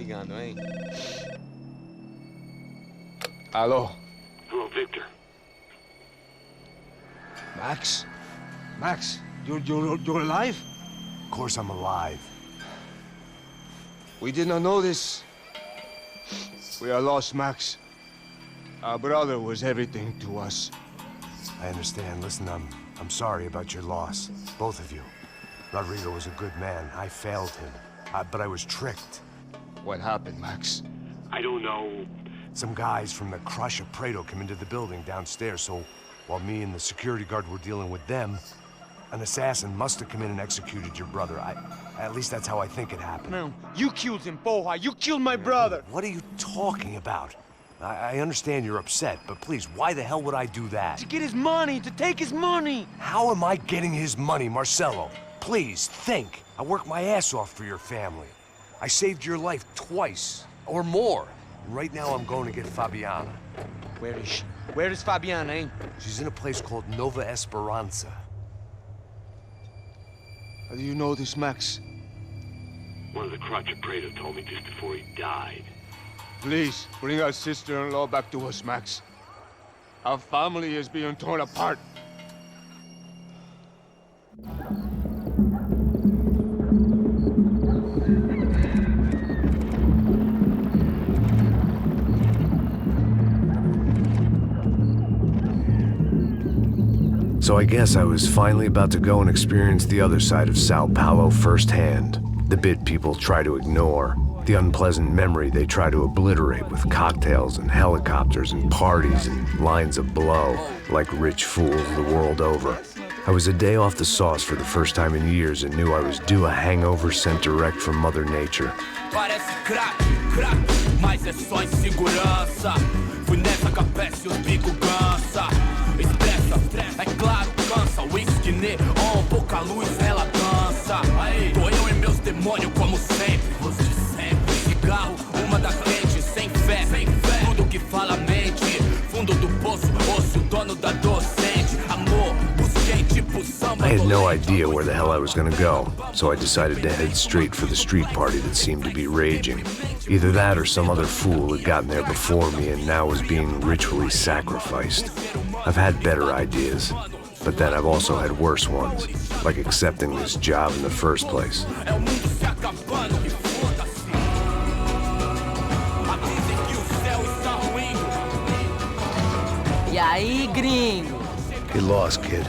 ligando, hein? Alô? Hello, Victor. Max? Max, you're alive? Of course I'm alive. We did not know this. We are lost, Max. Our brother was everything to us. I understand. Listen, I'm sorry about your loss. Both of you. Rodrigo was a good man. I failed him. But I was tricked. What happened, Max? I don't know. Some guys from the Crush of Prado came into the building downstairs, so while me and the security guard were dealing with them, an assassin must have come in and executed your brother. At least that's how I think it happened. No, you killed him, Porra. You killed my brother. What are you talking about? I understand you're upset, but please, why the hell would I do that? To get his money, to take his money. How am I getting his money, Marcelo? Please, think. I worked my ass off for your family. I saved your life twice, or more. And right now I'm going to get Fabiana. Where is she? Where is Fabiana, eh? She's in a place called Nova Esperanza. How do you know this, Max? One of the Crotch of Prado told me just before he died. Please, bring our sister-in-law back to us, Max. Our family is being torn apart. So I guess I was finally about to go and experience the other side of Sao Paulo firsthand. The bit people try to ignore. The unpleasant memory they try to obliterate with cocktails and helicopters and parties and lines of blow, like rich fools the world over. I was a day off the sauce for the first time in years and knew I was due a hangover sent direct from Mother Nature. Parece crack, mas é só insegurança. Fui nessa capeste e os bico cansa. Estressa, é claro, cansa. Whisky neon, pouca luz, ela dança. Tô eu e meus demônios como sempre. Os de sempre. Cigarro, uma das quentes, sem fé. Tudo que fala mente. Fundo do poço, osso, dono da docente. Amor, busquei tipo samba. I had no idea where the hell I was gonna go, so I decided to head straight for the street party that seemed to be raging. Either that or some other fool had gotten there before me and now was being ritually sacrificed. I've had better ideas, but then I've also had worse ones, like accepting this job in the first place. E aí, gringo? Get lost, kid.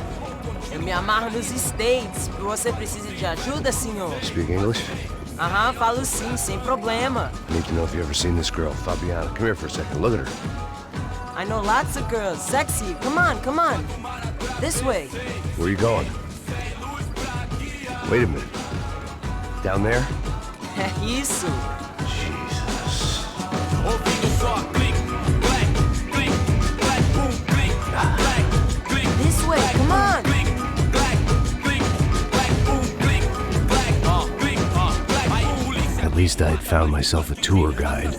Eu me amarro nos States. Você precisa de ajuda, senhor? Speak English? Aham, falo sim, sem problema. I need to know if you've ever seen this girl, Fabiana. Come here for a second. Look at her. I know lots of girls. Sexy. Come on, come on. This way. Where are you going? Wait a minute. Down there? É isso. Jesus. This way, come on. At least I had found myself a tour guide.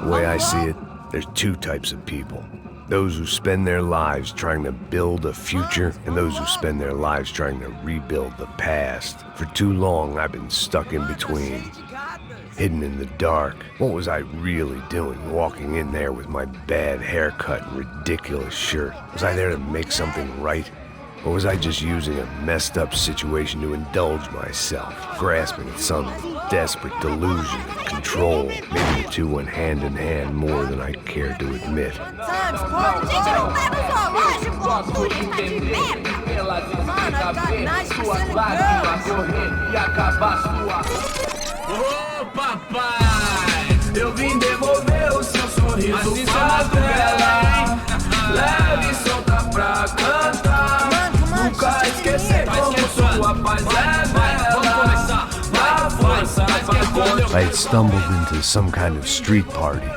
The way I see it, there's two types of people. Those who spend their lives trying to build a future, and those who spend their lives trying to rebuild the past. For too long, I've been stuck in between. Hidden in the dark. What was I really doing, walking in there with my bad haircut and ridiculous shirt? Was I there to make something right? Or was I just using a messed up situation to indulge myself, grasping at some desperate delusion of control? Maybe the two went hand in hand more than I cared to admit. Ô papai, eu vim devolver o seu sorriso pra tela. Leve e solta pra cantar. Nunca esquecer como sua paz é bela. Na força pra I had stumbled into some kind of street party.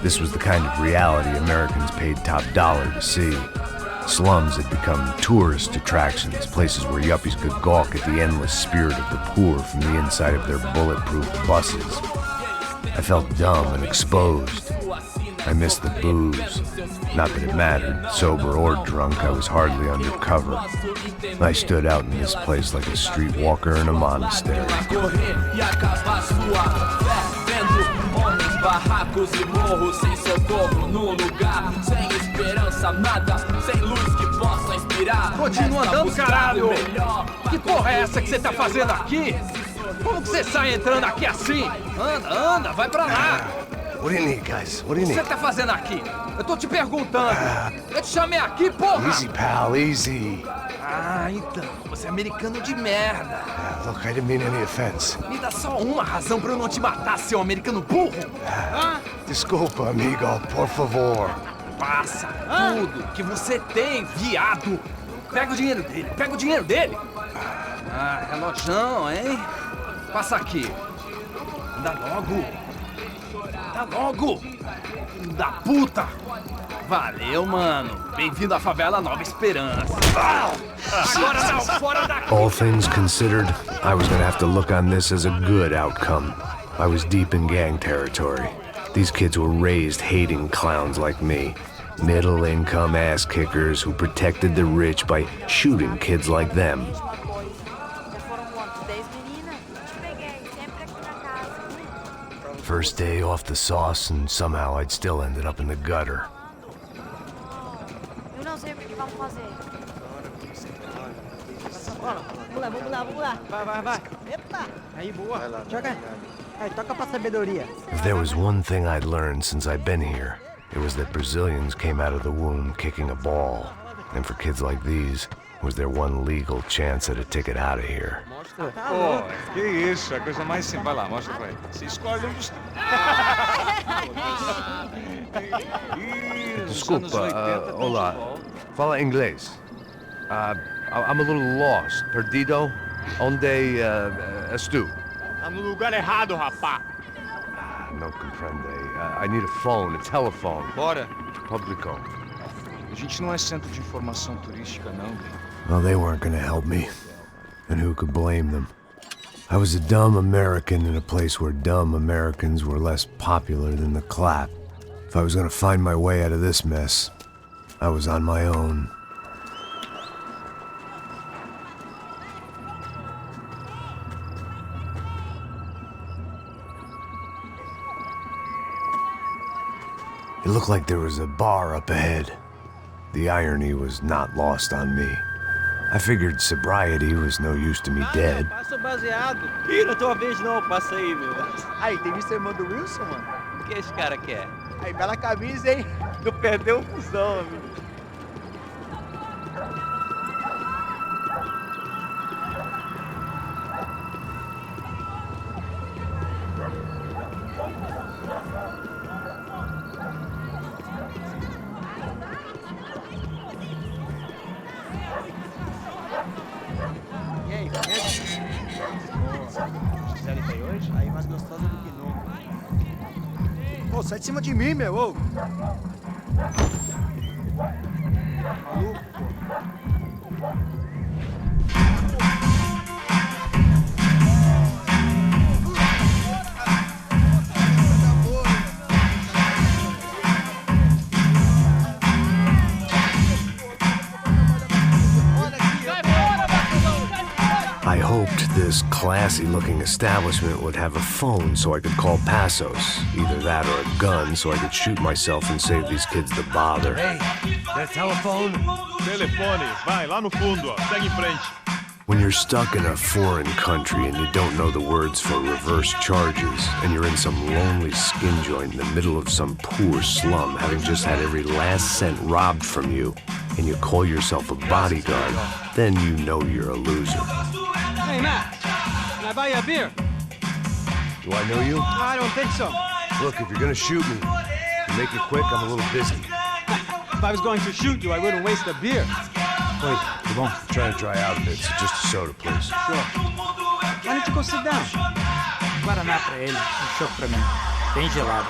This was the kind of reality Americans paid top dollar to see. Slums had become tourist attractions, places where yuppies could gawk at the endless spirit of the poor from the inside of their bulletproof buses. I felt dumb and exposed. I missed the booze. Not that it mattered. Sober or drunk, I was hardly undercover. I stood out in this place like a streetwalker in a monastery. Barracos e morros sem socorro num lugar sem esperança, nada, sem luz que possa inspirar. Continua andando, caralho! Que porra é essa que você tá fazendo aqui? Como que você sai entrando aqui assim? Anda, vai pra lá! What do you need, guys? What do you O que need? você tá fazendo aqui? Eu tô te perguntando. Eu te chamei aqui, porra! Easy, pal, easy. Ah, então, você é americano de merda. Look, I didn't mean any offense. Me dá só uma razão pra eu não te matar, seu americano burro. Desculpa, amigo, por favor. Passa tudo que você tem, viado. Pega o dinheiro dele, Ah, relojão, hein? Passa aqui. Dá logo. Filho da puta. Valeu, mano. Bem-vindo à favela Nova Esperança. Agora não, fora daqui. All things considered, I was gonna have to look on this as a good outcome. I was deep in gang territory. These kids were raised hating clowns like me. Middle-income ass-kickers who protected the rich by shooting kids like them. First day off the sauce, and somehow I'd still ended up in the gutter. Eu não sei o que vamos fazer. Vamos lá. Vai. Epa! Aí, boa. Joga. Aí, toca pra sabedoria. If there was one thing I'd learned since I'd been here, it was that Brazilians came out of the womb kicking a ball. And for kids like these, it was their one legal chance at a ticket out of here. Pô, que isso, é a coisa mais simples. Vai lá, mostra pra ele. Você escolhe um dos... Desculpa, olá. Fala inglês. I'm a little lost. Perdido? Onde estou? Tá no lugar errado, rapá. Não compreende. I need a phone, a telephone. Bora. Publico. A gente não é centro de informação turística, não, bem. Well, they weren't gonna help me. And who could blame them? I was a dumb American in a place where dumb Americans were less popular than the clap. If I was gonna find my way out of this mess, I was on my own. It looked like there was a bar up ahead. The irony was not lost on me. I figured sobriety was no use to me dead. Passa o baseado. Ih, não é tua vez não, passa aí, meu. Aí, tem visto a irmã do Wilson, mano? O que esse cara quer? Aí, bela camisa, hein? Tu perdeu o fusão, amigo. E aí, conhece? Gisele tá aí hoje? Aí, mais gostosa do que nunca. Ô, sai de cima de mim, meu, ô! Maluco, I hoped this classy-looking establishment would have a phone so I could call Passos. Either that or a gun so I could shoot myself and save these kids the bother. Hey, that telephone? Telefone, vai, lá no fundo, ó. Segue em frente. When you're stuck in a foreign country and you don't know the words for reverse charges, and you're in some lonely skin joint in the middle of some poor slum, having just had every last cent robbed from you, and you call yourself a bodyguard, then you know you're a loser. Hey, Matt, can I buy you a beer? Do I know you? I don't think so. Look, if you're gonna shoot me, make it quick, I'm a little busy. If I was going to shoot you, I wouldn't waste a beer. Wait, come on. I'm trying to dry out a bit, so just a soda, please. Sure. Why don't you go sit down? Guaraná pra ele, chopp pra mim. Bem gelado.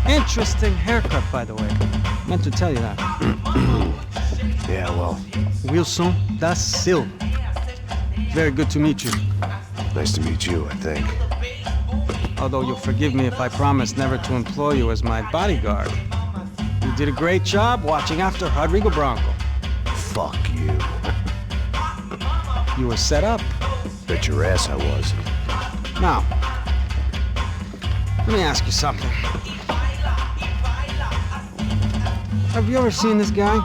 Interesting haircut, by the way. Meant to tell you that. Yeah, well, Wilson da Silva. Very good to meet you. nice to meet you, I think. Although you'll forgive me if I promise never to employ you as my bodyguard. You did a great job watching after Rodrigo Bronco. Fuck you. You were set up. Bet your ass I was. Now, let me ask you something. Have you ever seen this guy?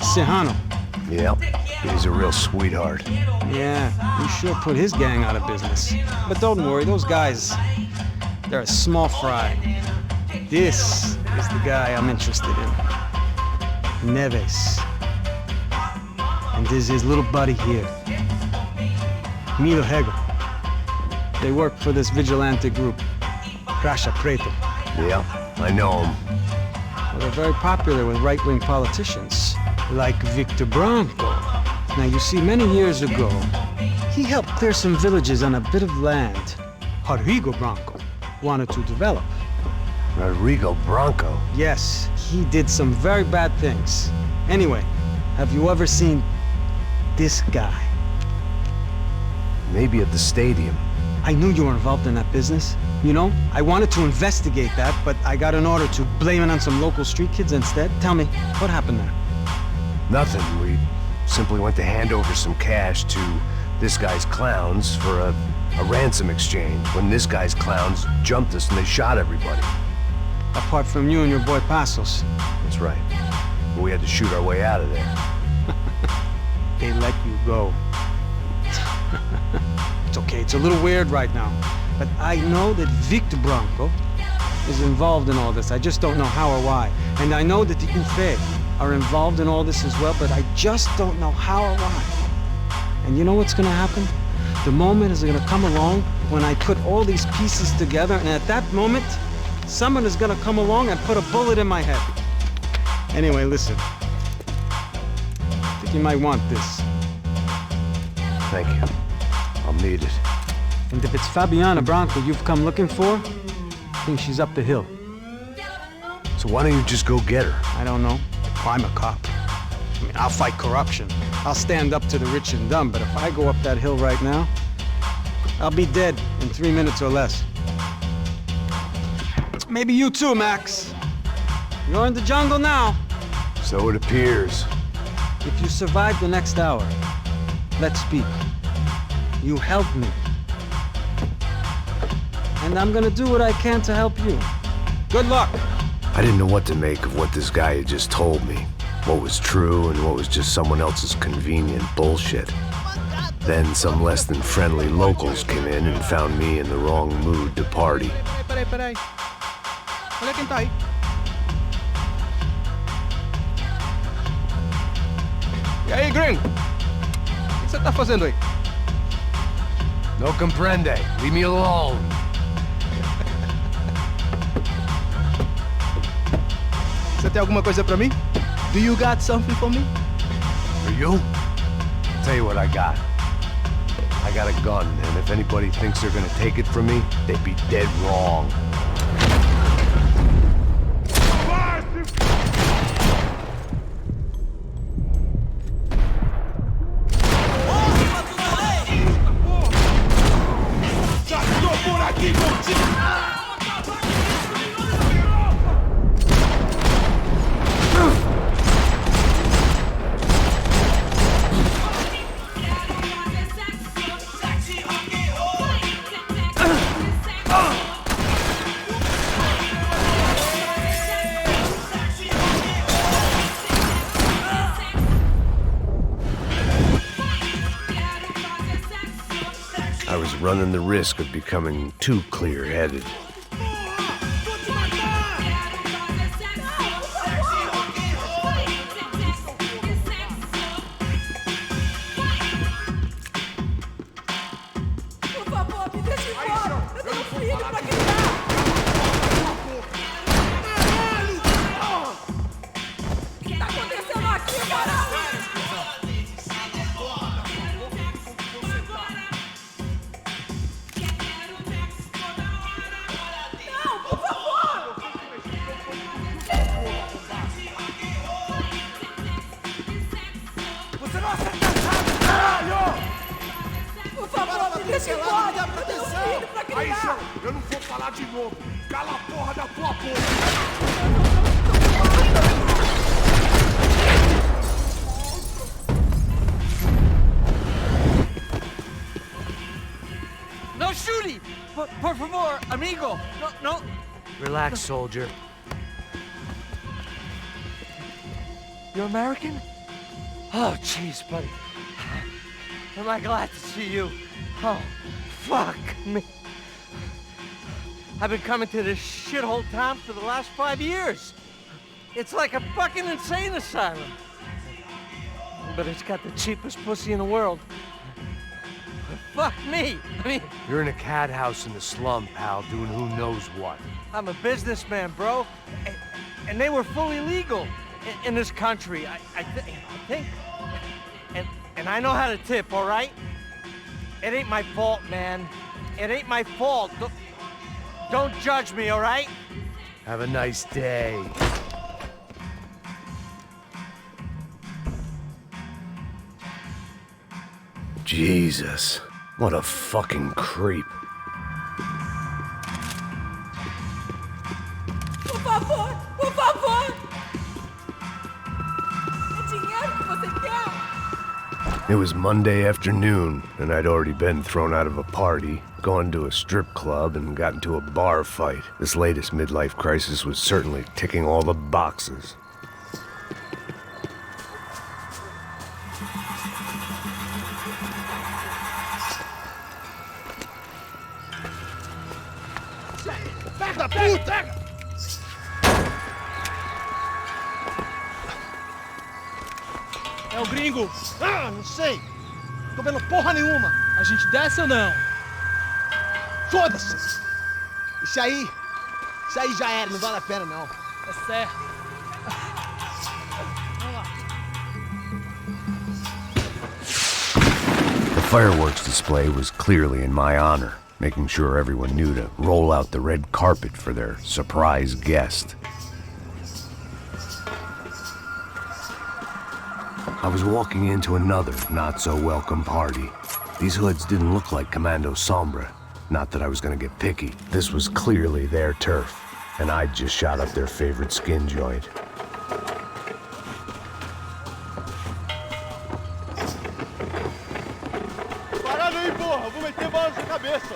Serrano. Yep, he's a real sweetheart. Yeah, you sure put his gang out of business. But don't worry, those guys, they're a small fry. This is the guy I'm interested in. Neves. And this is his little buddy here. Milo Hegel. They work for this vigilante group, Crasha Preto. Yeah, I know him. Well, they're very popular with right-wing politicians, like Victor Bronco. Now, you see, many years ago, he helped clear some villages on a bit of land Rodrigo Bronco wanted to develop. Rodrigo Bronco? Yes, he did some very bad things. Anyway, have you ever seen this guy? Maybe at the stadium. I knew you were involved in that business. You know, I wanted to investigate that, but I got an order to blame it on some local street kids instead. Tell me, what happened there? Nothing. We simply went to hand over some cash to this guy's clowns for a ransom exchange when this guy's clowns jumped us and they shot everybody. Apart from you and your boy Passos. That's right. But we had to shoot our way out of there. They let you go. It's okay, it's a little weird right now. But I know that Victor Bronco is involved in all this. I just don't know how or why. And I know that the UFE are involved in all this as well, but I just don't know how or why. And you know what's gonna happen? The moment is gonna come along when I put all these pieces together, and at that moment, someone is gonna come along and put a bullet in my head. Anyway, listen. I think you might want this. Thank you. I'll need it. And if it's Fabiana Bronco you've come looking for, I think she's up the hill. So why don't you just go get her? I don't know. I'm a cop. I mean, I'll fight corruption. I'll stand up to the rich and dumb, but if I go up that hill right now, I'll be dead in 3 minutes or less. Maybe you too, Max. You're in the jungle now. So it appears. If you survive the next hour, let's speak. You help me. And I'm gonna do what I can to help you. Good luck. I didn't know what to make of what this guy had just told me. What was true and what was just someone else's convenient bullshit. Then some less than friendly locals came in and found me in the wrong mood to party. Peraí. Olha quem tá aí. E aí, gringo? O que você tá fazendo aí? No comprende. Leave me alone. Você tem alguma coisa pra mim? Do you got something for me? For you? Tell you what I got. I got a gun, and if anybody thinks they're gonna take it from me, they'd be dead wrong. I was running the risk of becoming too clear-headed. lá de novo. Cala a porra da tua boca. No shooting! Por favor, amigo! No. Relax, soldier. You're American? Oh, jeez, buddy. Am I glad to see you? Oh, fuck me. I've been coming to this shithole town for the last 5 years. It's like a fucking insane asylum. But it's got the cheapest pussy in the world. Fuck me. I mean, You're in a cat house in the slum, pal, doing who knows what. I'm a businessman, bro. And they were fully legal in this country. I think. And I know how to tip, all right? It ain't my fault, man. It ain't my fault. Don't judge me, all right? Have a nice day. Jesus, what a fucking creep. Por favor, por favor! O dinheiro que você quer! It was Monday afternoon, and I'd already been thrown out of a party, gone to a strip club, and got into a bar fight. This latest midlife crisis was certainly ticking all the boxes. Filho da puta! É o gringo. Ah, não sei. Tô vendo porra nenhuma. A gente desce ou não? Foda-se! Isso aí já era, não vale a pena não. É certo. Vamos lá. The fireworks display was clearly in my honor, making sure everyone knew to roll out the red carpet for their surprise guest. I was walking into another not-so-welcome party. These hoods didn't look like Commando Sombra. Not that I was gonna get picky. This was clearly their turf, and I'd just shot up their favorite skin joint. Parada aí, porra! Vou meter bala na sua cabeça!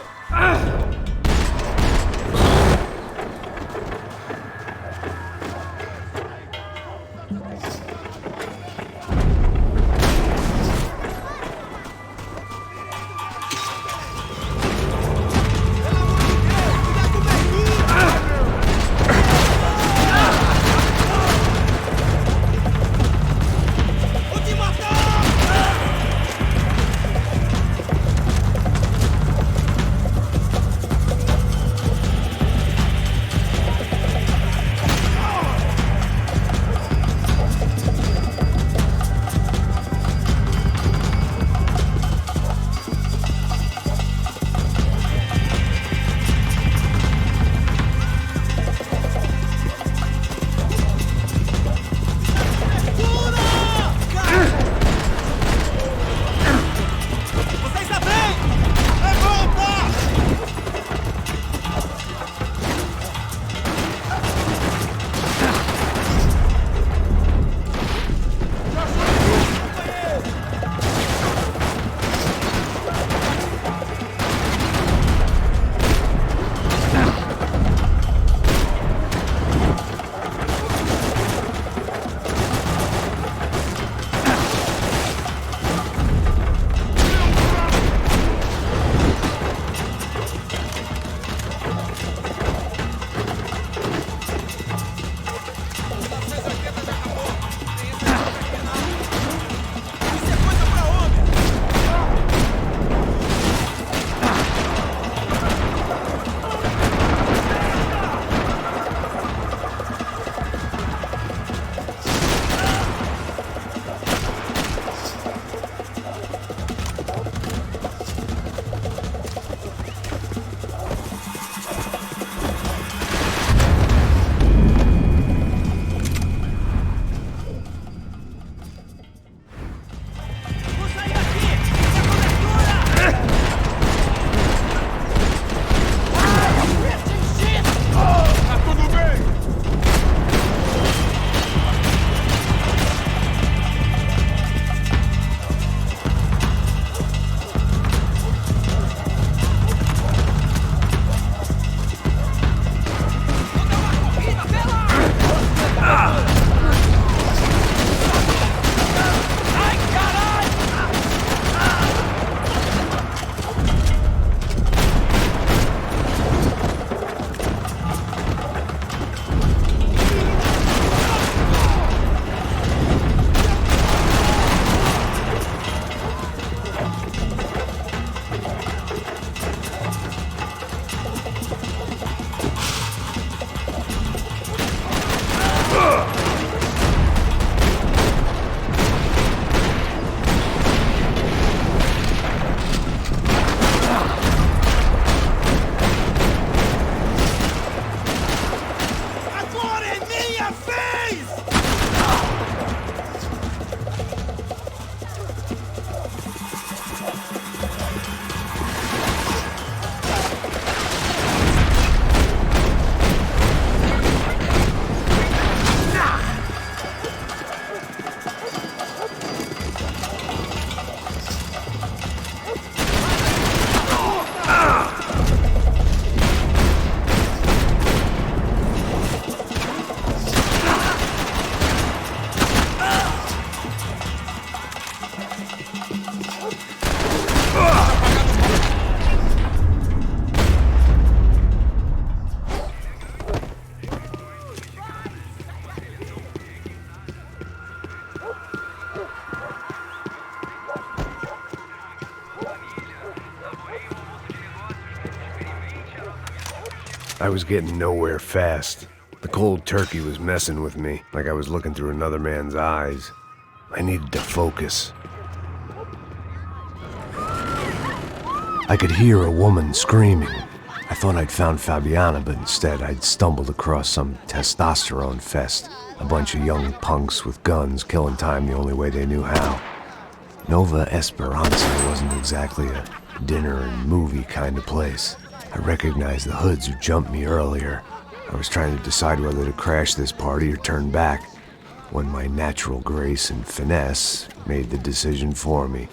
I was getting nowhere fast. The cold turkey was messing with me, like I was looking through another man's eyes. I needed to focus. I could hear a woman screaming. I thought I'd found Fabiana, but instead I'd stumbled across some testosterone fest. A bunch of young punks with guns killing time the only way they knew how. Nova Esperanza wasn't exactly a dinner and movie kind of place. I recognized the hoods who jumped me earlier. I was trying to decide whether to crash this party or turn back, when my natural grace and finesse made the decision for me.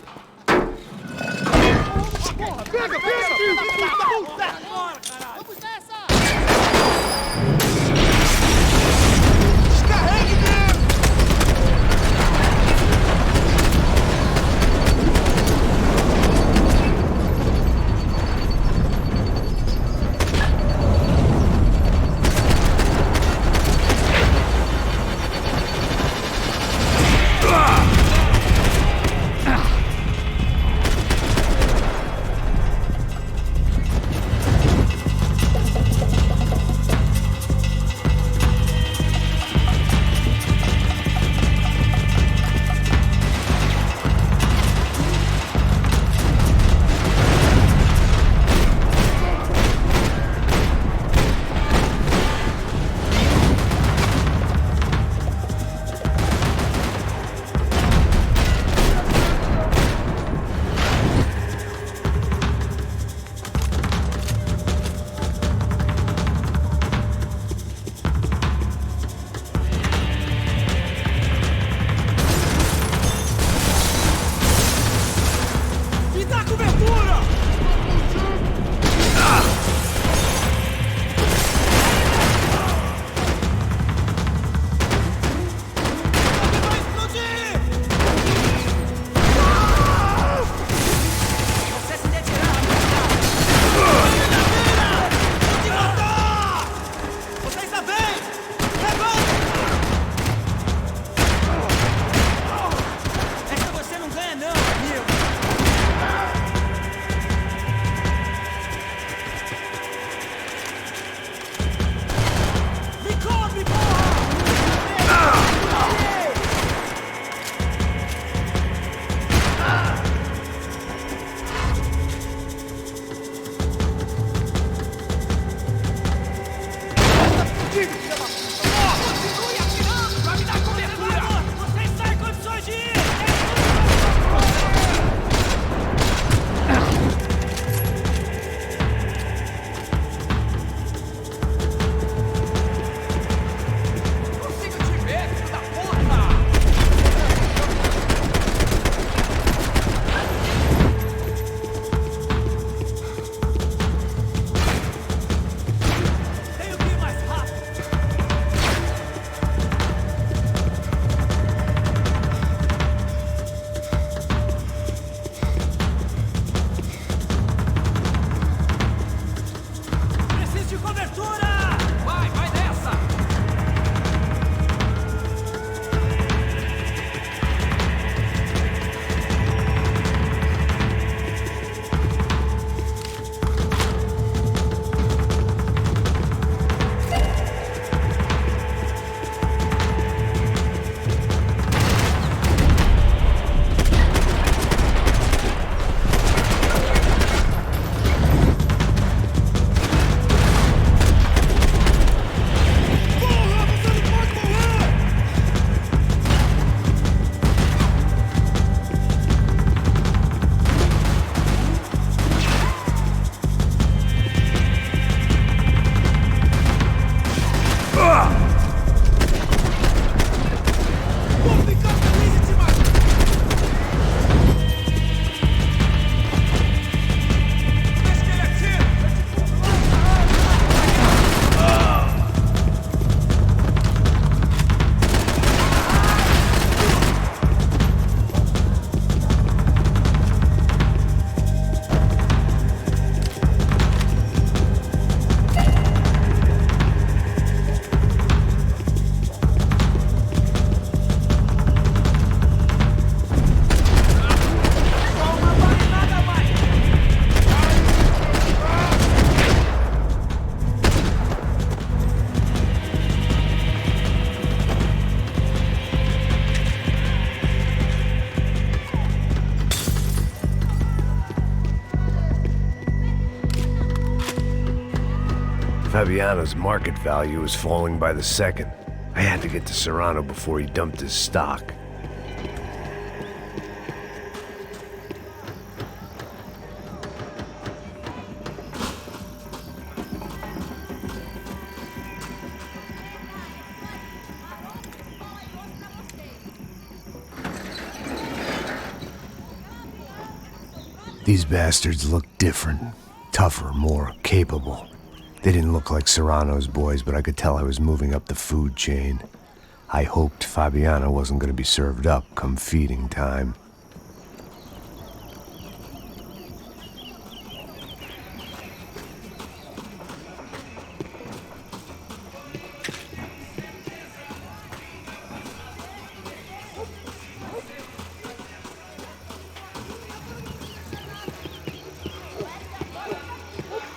Fabiano's market value was falling by the second. I had to get to Serrano before he dumped his stock. These bastards looked different, tougher, more capable. They didn't look like Serrano's boys, but I could tell I was moving up the food chain. I hoped Fabiano wasn't going to be served up come feeding time.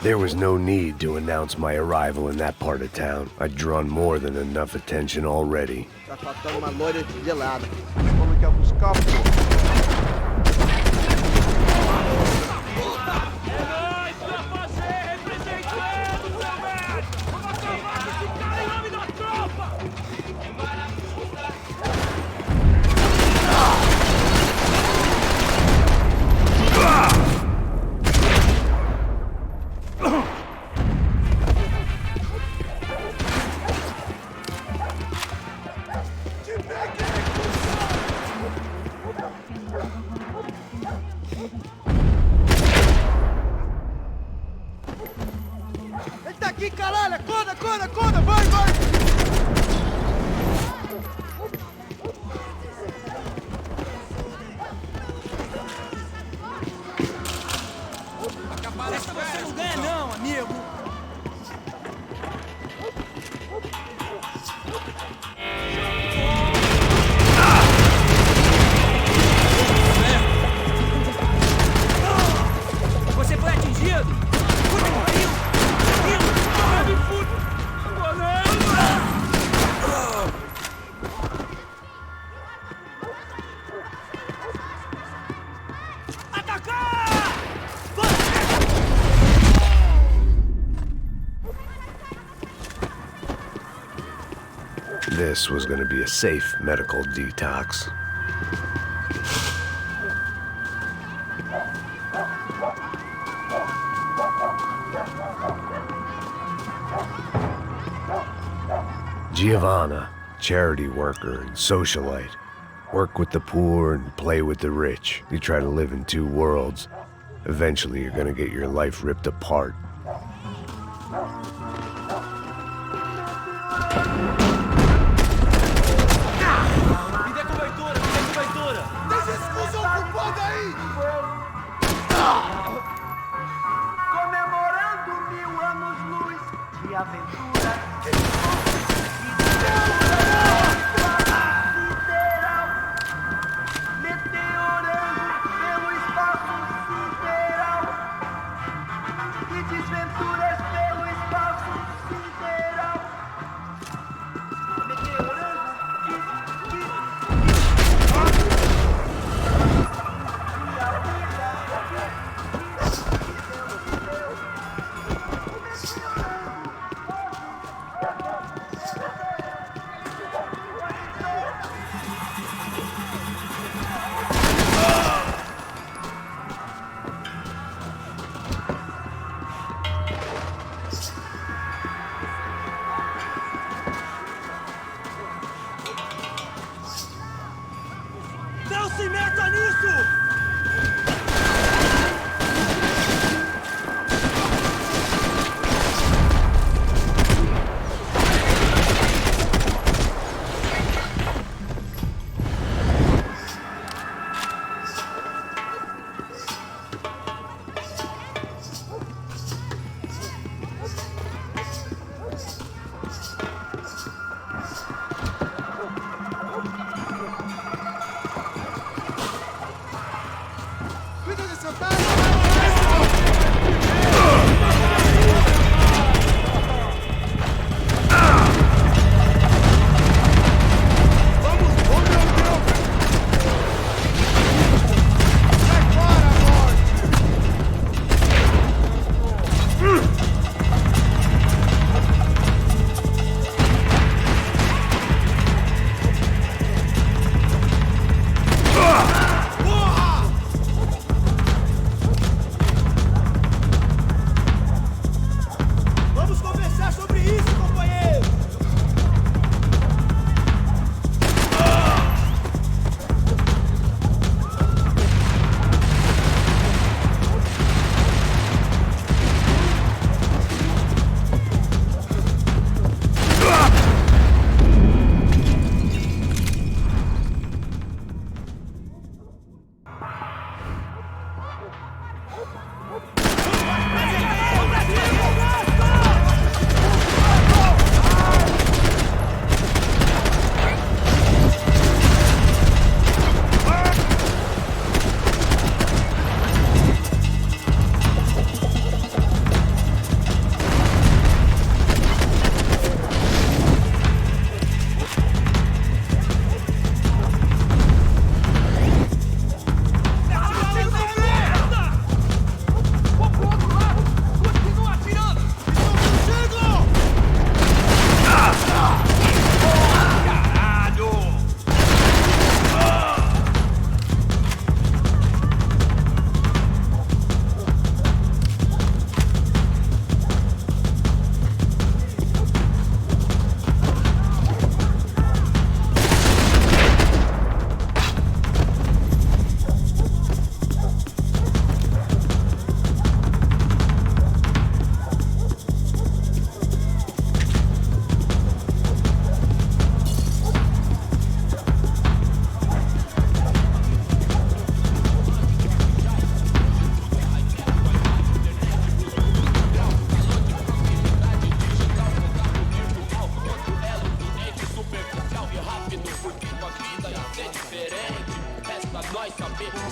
There was no need to announce my arrival in that part of town. I'd drawn more than enough attention already. Tá faltando uma loira gelada. Como que é buscar, pô? Ele tá aqui, caralho! Acorda, acorda, acorda! Vai, vai! Essa você não ganha não, amigo. Você foi atingido? Puta que pariu! Me fude! Atacar! This was going to be a safe medical detox. Giovanna, charity worker and socialite. Work with the poor and play with the rich. You try to live in two worlds. Eventually, you're gonna get your life ripped apart. Me dê cobertura, me dê cobertura! Deixa esse cuzão ocupado aí! Comemorando 1000 anos-luz de aventura. Meteorando pelo espaço sideral. E desventuras pelo espaço sideral. Não se meta nisso!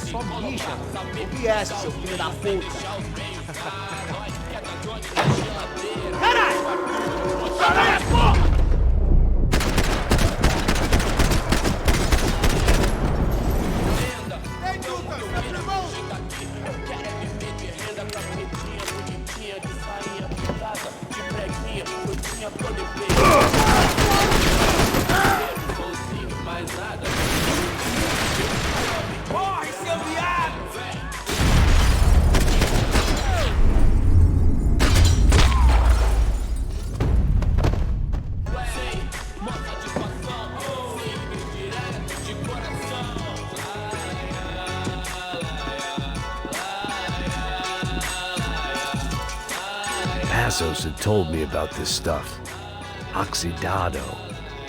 Só mija. Ouve essa, seu filho da puta. Caralho! Sobe aí, porra! Ei, Lucas, tá na mão? Eu quero é viver de renda pra pretinha, bonitinha, de sainha pintada, de preguinha, eu tinha poder ver. Mais nada. Corre, seu viado! Passos had told me about this stuff. Oxidado.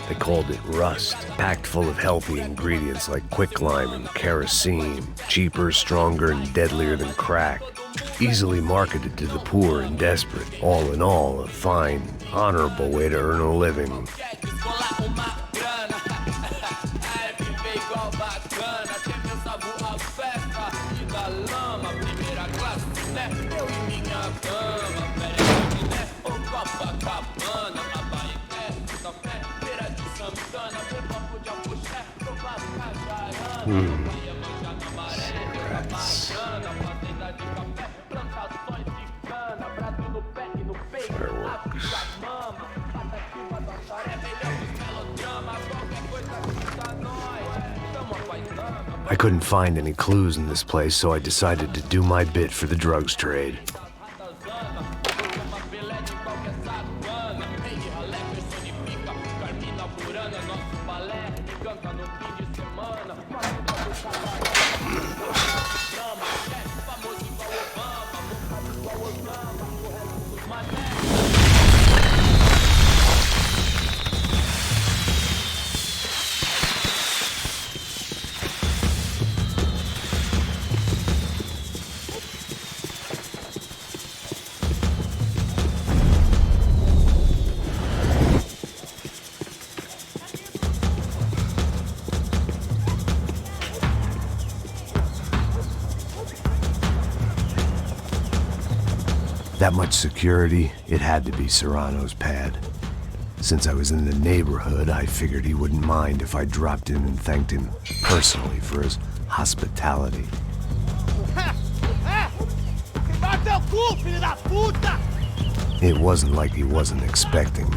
They called it rust, packed full of healthy ingredients like quicklime and kerosene, cheaper, stronger, and deadlier than crack. Easily marketed to the poor and desperate. All in all, a fine, honorable way to earn a living. I couldn't find any clues in this place, so I decided to do my bit for the drugs trade. That much security, it had to be Serrano's pad. Since I was in the neighborhood, I figured he wouldn't mind if I dropped in and thanked him personally for his hospitality. It wasn't like he wasn't expecting me.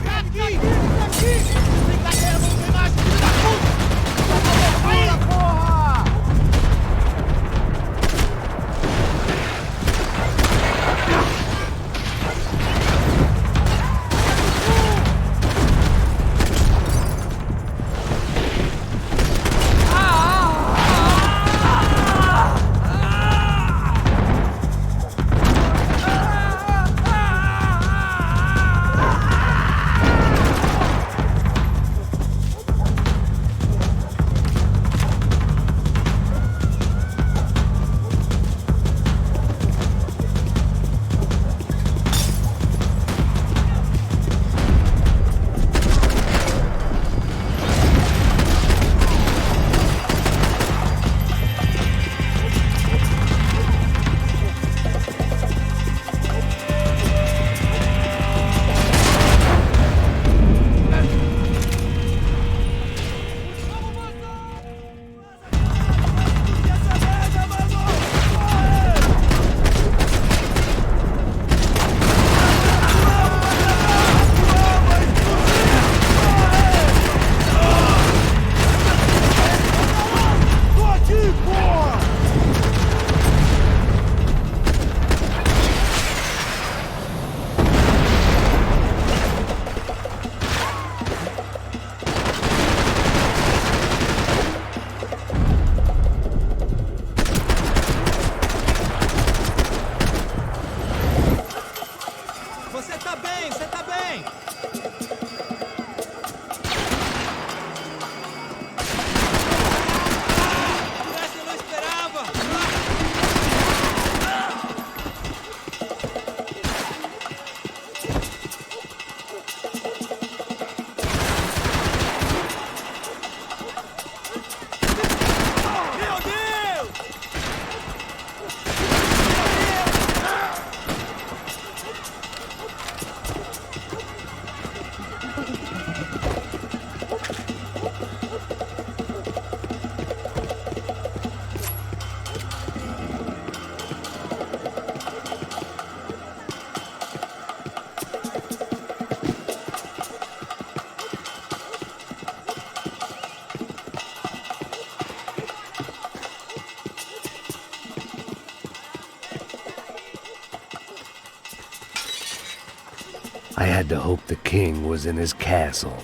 I had to hope the king was in his castle.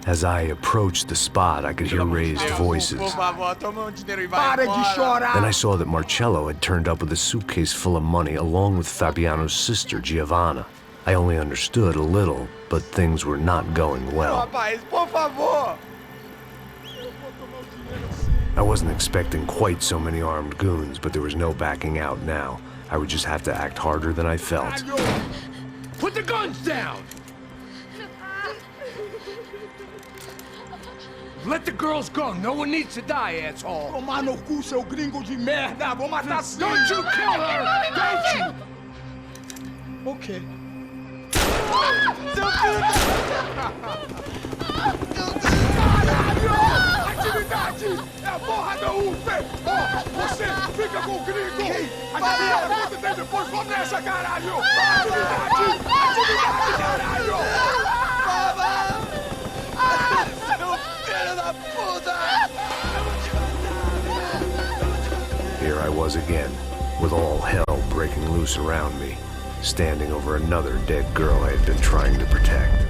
As I approached the spot, I could hear raised voices. Por favor, toma dinheiro e vai Para de embora. chorar! Then I saw that Marcello had turned up with a suitcase full of money along with Fabiano's sister, Giovanna. I only understood a little, but things were not going well. Rapaz, por favor. I wasn't expecting quite so many armed goons, but there was no backing out now. I would just have to act harder than I felt. Put the guns down! Let the girls go. No one needs to die, asshole. Tomar no cu, seu gringo de merda. Vou matar sim. Don't you kill her! Don't you? Ok. Seu filho Caralho! Atividade! É a porra da UP! Porra, você fica com o gringo! A gente tem depois, vamos nessa, caralho! Atividade! Atividade, caralho! Here I was again, with all hell breaking loose around me, standing over another dead girl I had been trying to protect.